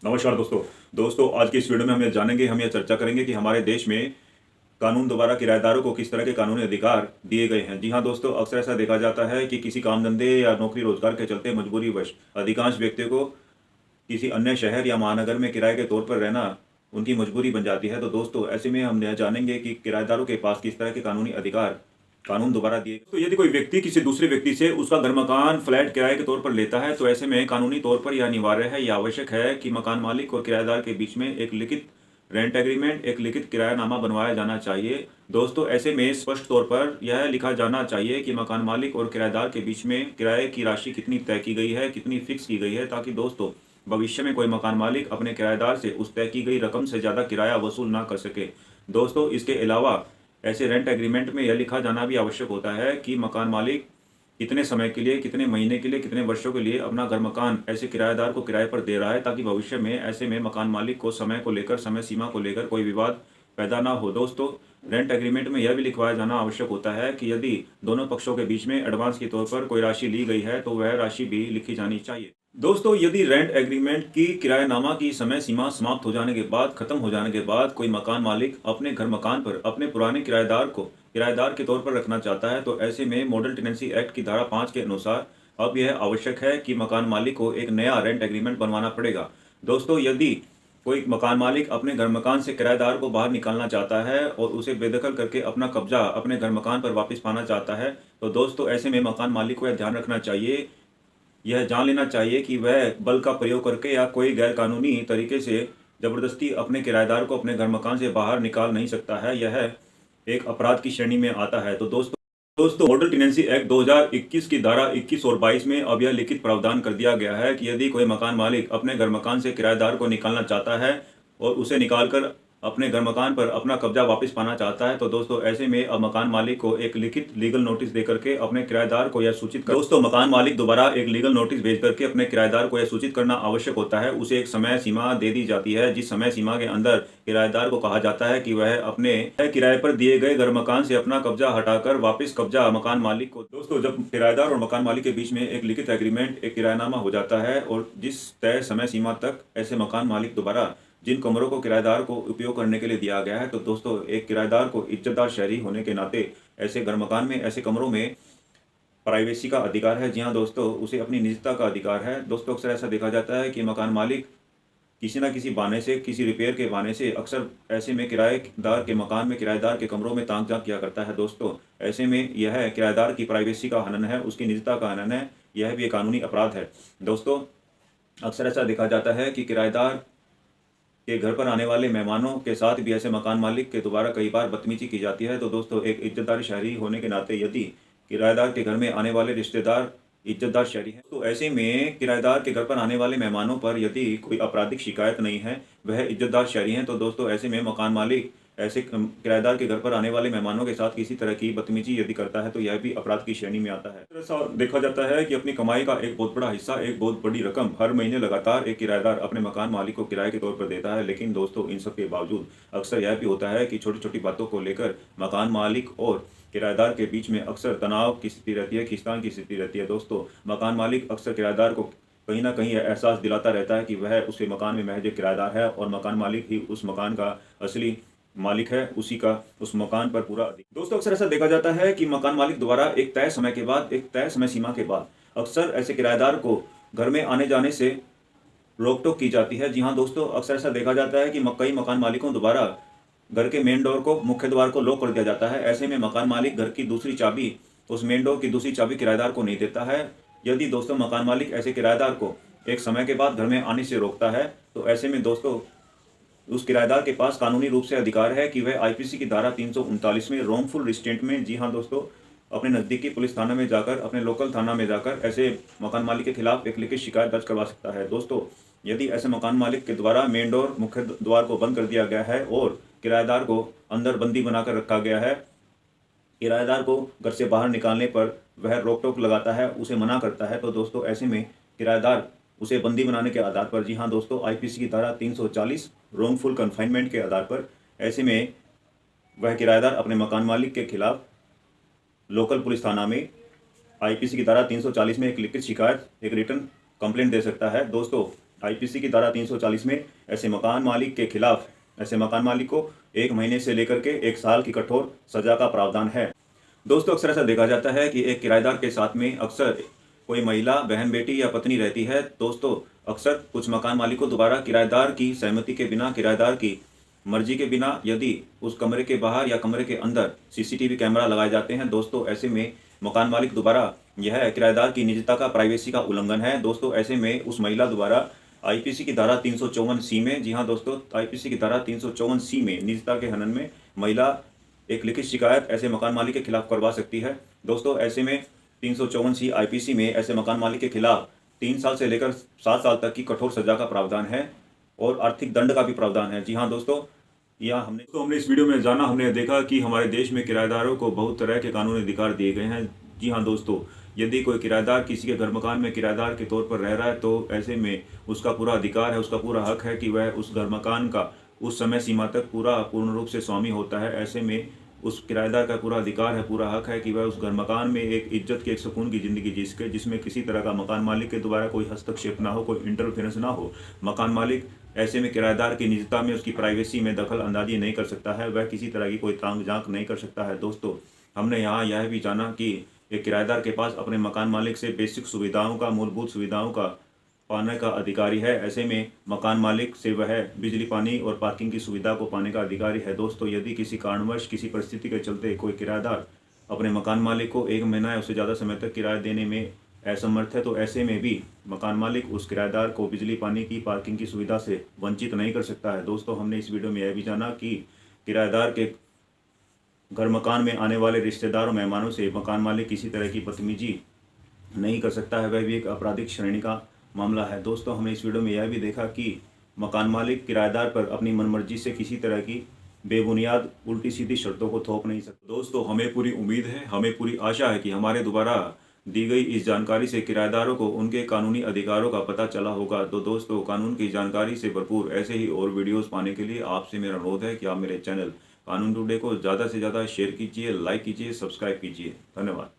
नमस्कार दोस्तों। आज की इस वीडियो में हम यह चर्चा करेंगे कि हमारे देश में कानून द्वारा किराएदारों को किस तरह के कानूनी अधिकार दिए गए हैं। जी हाँ दोस्तों, अक्सर ऐसा देखा जाता है कि किसी काम धंधे या नौकरी रोजगार के चलते मजबूरीवश अधिकांश व्यक्तियों को किसी अन्य शहर या महानगर में किराए के तौर पर रहना उनकी मजबूरी बन जाती है। तो दोस्तों, ऐसे में हम यह जानेंगे कि किराएदारों के पास किस तरह के कानूनी अधिकार कानून द्वारा दिए। तो यदि कोई व्यक्ति किसी दूसरे व्यक्ति से उसका घर मकान फ्लैट किराए के तौर पर लेता है, तो ऐसे में कानूनी तौर पर यह अनिवार्य है, यह आवश्यक है कि मकान मालिक और किराएदार के बीच में एक लिखित रेंट एग्रीमेंट, एक लिखित किरायानामा बनवाया जाना चाहिए। दोस्तों, ऐसे में स्पष्ट तौर पर यह लिखा जाना चाहिए कि मकान मालिक और किराएदार के बीच में किराए की राशि कितनी तय की गई है, कितनी फिक्स की गई है, ताकि दोस्तों भविष्य में कोई मकान मालिक अपने किराएदार से उस तय की गई रकम से ज़्यादा किराया वसूल ना कर सके। दोस्तों, इसके अलावा ऐसे रेंट एग्रीमेंट में यह लिखा जाना भी आवश्यक होता है कि मकान मालिक कितने समय के लिए, कितने महीने के लिए, कितने वर्षों के लिए अपना घर मकान ऐसे किराएदार को किराए पर दे रहा है, ताकि भविष्य में ऐसे में मकान मालिक को समय को लेकर, समय सीमा को लेकर कोई विवाद पैदा ना हो। दोस्तों, रेंट एग्रीमेंट में यह भी लिखवाया जाना आवश्यक होता है कि यदि दोनों पक्षों के बीच में एडवांस के तौर पर कोई राशि ली गई है, तो वह राशि भी लिखी जानी चाहिए। दोस्तों, यदि रेंट एग्रीमेंट की किरायानामा की समय सीमा समाप्त हो जाने के बाद, खत्म हो जाने के बाद, कोई मकान मालिक अपने घर मकान पर अपने पुराने किराएदार को किराएदार के तौर पर रखना चाहता है, तो ऐसे में मॉडल टेनेंसी एक्ट की धारा 5 के अनुसार अब यह आवश्यक है कि मकान मालिक को एक नया रेंट एग्रीमेंट बनवाना पड़ेगा। दोस्तों, यदि कोई मकान मालिक अपने घर मकान से किराएदार को बाहर निकालना चाहता है और उसे बेदखल करके अपना कब्जा अपने घर मकान पर वापस पाना चाहता है, तो दोस्तों ऐसे में मकान मालिक को यह ध्यान रखना चाहिए, यह जान लेना चाहिए कि वह बल का प्रयोग करके या कोई गैर कानूनी तरीके से जबरदस्ती अपने किराएदार को अपने घर मकान से बाहर निकाल नहीं सकता है। यह एक अपराध की श्रेणी में आता है। तो दोस्तों मॉडल टेनेंसी एक्ट 2021 की धारा 21 और 22 में अब यह लिखित प्रावधान कर दिया गया है कि यदि कोई मकान मालिक अपने घर मकान से किराएदार को निकालना चाहता है और उसे निकालकर अपने घर मकान पर अपना कब्जा वापस पाना चाहता है, तो दोस्तों ऐसे में अब मकान मालिक को एक लिखित लीगल नोटिस दे करके अपने किराएदार को यह सूचित कर दोस्तों मकान मालिक दोबारा एक लीगल नोटिस भेज करके अपने किराएदार को यह सूचित करना आवश्यक होता है। उसे एक समय सीमा दे दी जाती है, जिस समय सीमा के अंदर किराएदार को कहा जाता है कि वह अपने किराए पर दिए गए घर मकान से अपना कब्जा हटाकर वापस कब्जा मकान मालिक को। दोस्तों, जब किराएदार और मकान मालिक के बीच में एक लिखित एग्रीमेंट, एक किरायानामा हो जाता है और जिस तय समय सीमा तक ऐसे मकान मालिक दोबारा जिन कमरों को किराएदार को उपयोग करने के लिए दिया गया है, तो दोस्तों एक किराएदार को इज्जतदार शहरी होने के नाते ऐसे घर मकान में, ऐसे कमरों में प्राइवेसी का अधिकार है। जी हाँ दोस्तों, उसे अपनी निजता का अधिकार है। दोस्तों, अक्सर ऐसा देखा जाता है कि मकान मालिक किसी न किसी बहाने से, किसी रिपेयर के बहाने से अक्सर ऐसे में किराएदार के मकान में, किराएदार के कमरों में ताक झांक किया करता है। दोस्तों, ऐसे में यह किराएदार की प्राइवेसी का हनन है, उसकी निजता का हनन है। यह भी एक कानूनी अपराध है। दोस्तों, अक्सर ऐसा देखा जाता है कि किराएदार के घर पर आने वाले मेहमानों के साथ भी ऐसे मकान मालिक के द्वारा कई बार बदतमीजी की जाती है। तो दोस्तों, एक इज्जतदार शहरी होने के नाते यदि किराएदार के घर में आने वाले रिश्तेदार इज्जतदार शहरी हैं, तो ऐसे में किराएदार के घर पर आने वाले मेहमानों पर यदि कोई आपराधिक शिकायत नहीं है, वह इज्जतदार शहरी हैं, तो दोस्तों ऐसे में मकान मालिक ऐसे किराएदार के घर पर आने वाले मेहमानों के साथ किसी तरह की बदतमीजी यदि करता है, तो यह भी अपराध की श्रेणी में आता है। ऐसा देखा जाता है कि अपनी कमाई का एक बहुत बड़ा हिस्सा, एक बहुत बड़ी रकम हर महीने लगातार एक किराएदार अपने मकान मालिक को किराए के तौर पर देता है। लेकिन दोस्तों, इन सब के बावजूद अक्सर यह भी होता है कि छोटी छोटी बातों को लेकर मकान मालिक और किराएदार के बीच में अक्सर तनाव की स्थिति रहती है, खींचतान की स्थिति रहती है। दोस्तों, मकान मालिक अक्सर किराएदार को कहीं ना कहीं एहसास दिलाता रहता है कि वह उसके मकान में महज एक किराएदार है और मकान मालिक ही उस मकान का असली मालिक है, उसी का उस मकान पर पूरा अधिकार। दोस्तों, अक्सर ऐसा देखा जाता है कि मकान मालिक द्वारा एक तय समय के बाद, एक तय समय सीमा के बाद अक्सर ऐसे किराएदार को घर में आने जाने से रोक टोक की जाती है। जी हाँ दोस्तों, अक्सर ऐसा देखा जाता है कि कई मकान मालिकों द्वारा घर के मेन डोर को, मुख्य द्वार को लॉक कर दिया जाता है। ऐसे में मकान मालिक घर की दूसरी चाबी, उस मेन डोर की दूसरी चाबी किराएदार को नहीं देता है। यदि दोस्तों मकान मालिक ऐसे किराएदार को एक समय के बाद घर में आने से रोकता है, तो ऐसे में दोस्तों उस किराएदार के पास कानूनी रूप से अधिकार है कि वह आईपीसी की धारा 339 में रॉन्गफुल रिस्ट्रेंट में, जी हाँ दोस्तों, अपने नज़दीकी पुलिस थाना में जाकर, अपने लोकल थाना में जाकर ऐसे मकान मालिक के खिलाफ एक लिखित शिकायत दर्ज करवा सकता है। दोस्तों, यदि ऐसे मकान मालिक के द्वारा मेन डोर, मुख्य द्वार को बंद कर दिया गया है और किराएदार को अंदर बंदी बनाकर रखा गया है, किराएदार को घर से बाहर निकालने पर वह रोक टोक लगाता है, उसे मना करता है, तो दोस्तों ऐसे में किराएदार उसे बंदी बनाने के आधार पर, जी हाँ दोस्तों, आईपीसी की धारा 340 रॉन्गफुल कन्फाइनमेंट के आधार पर ऐसे में वह किराएदार अपने मकान मालिक के खिलाफ लोकल पुलिस थाना में आईपीसी की धारा 340 में एक लिखित शिकायत, एक रिटर्न कंप्लेंट दे सकता है। दोस्तों, आईपीसी की धारा 340 में ऐसे मकान मालिक के खिलाफ ऐसे मकान मालिक को 1 महीने से लेकर के 1 साल की कठोर सजा का प्रावधान है। दोस्तों अक्सर ऐसा देखा जाता है कि एक किराएदार के साथ में अक्सर कोई महिला, बहन, बेटी या पत्नी रहती है। दोस्तों अक्सर कुछ मकान मालिकों द्वारा किराएदार की सहमति के बिना, किराएदार की मर्जी के बिना यदि उस कमरे के बाहर या कमरे के अंदर सीसीटीवी कैमरा लगाए जाते हैं, दोस्तों ऐसे में मकान मालिक द्वारा यह किराएदार की निजता का, प्राइवेसी का उल्लंघन है। दोस्तों ऐसे में उस महिला द्वारा आईपीसी की धारा 354C में, जी हाँ दोस्तों, आईपीसी की धारा 354C में निजता के हनन में महिला एक लिखित शिकायत ऐसे मकान मालिक के खिलाफ करवा सकती है। दोस्तों ऐसे में 354C आईपीसी में ऐसे मकान मालिक के खिलाफ 3 साल से लेकर 7 साल तक की कठोर सजा का प्रावधान है और आर्थिक दंड का भी प्रावधान है। जी हाँ दोस्तों, यह हमने इस वीडियो में जाना, हमने देखा कि हमारे देश में किराएदारों को बहुत तरह के कानूनी अधिकार दिए गए हैं। जी हाँ दोस्तों, यदि कोई किराएदार किसी के घर मकान में किराएदार के तौर पर रह रहा है तो ऐसे में उसका पूरा अधिकार है, उसका पूरा हक है कि वह उस घर मकान का उस समय सीमा तक पूर्ण रूप से स्वामी होता है। ऐसे में उस किराएदार का पूरा अधिकार है, पूरा हक है कि वह उस घर मकान में एक इज्जत की, एक सुकून की ज़िंदगी जी सके, जिसमें किसी तरह का मकान मालिक के द्वारा कोई हस्तक्षेप ना हो, कोई इंटरफेरेंस ना हो। मकान मालिक ऐसे में किराएदार की निजता में, उसकी प्राइवेसी में दखल अंदाजी नहीं कर सकता है, वह किसी तरह की कोई तांग झांक नहीं कर सकता है। दोस्तों हमने यहाँ यह भी जाना कि एक किराएदार के पास अपने मकान मालिक से बेसिक सुविधाओं का, मूलभूत सुविधाओं का पाने का अधिकारी है। ऐसे में मकान मालिक से वह बिजली, पानी और पार्किंग की सुविधा को पाने का अधिकारी है। दोस्तों यदि किसी कारणवश, किसी परिस्थिति के चलते कोई किराएदार अपने मकान मालिक को 1 महीना या उससे ज़्यादा समय तक किराया देने में असमर्थ है तो ऐसे में भी मकान मालिक उस किराएदार को बिजली, पानी की, पार्किंग की सुविधा से वंचित नहीं कर सकता है। दोस्तों हमने इस वीडियो में यह भी जाना कि किराएदार के घर मकान में आने वाले रिश्तेदारों, मेहमानों से मकान मालिक किसी तरह की बदतमीजी नहीं कर सकता है, वह भी एक आपराधिक श्रेणी का मामला है। दोस्तों हमने इस वीडियो में यह भी देखा कि मकान मालिक किराएदार पर अपनी मनमर्जी से किसी तरह की बेबुनियाद उल्टी सीधी शर्तों को थोप नहीं सकता। दोस्तों हमें पूरी उम्मीद है, हमें पूरी आशा है कि हमारे द्वारा दी गई इस जानकारी से किराएदारों को उनके कानूनी अधिकारों का पता चला होगा। तो दोस्तों कानून की जानकारी से भरपूर ऐसे ही और वीडियोस पाने के लिए आपसे मेरा अनुरोध है कि आप मेरे चैनल कानून टुडे को ज़्यादा से ज़्यादा शेयर कीजिए, लाइक कीजिए, सब्सक्राइब कीजिए। धन्यवाद।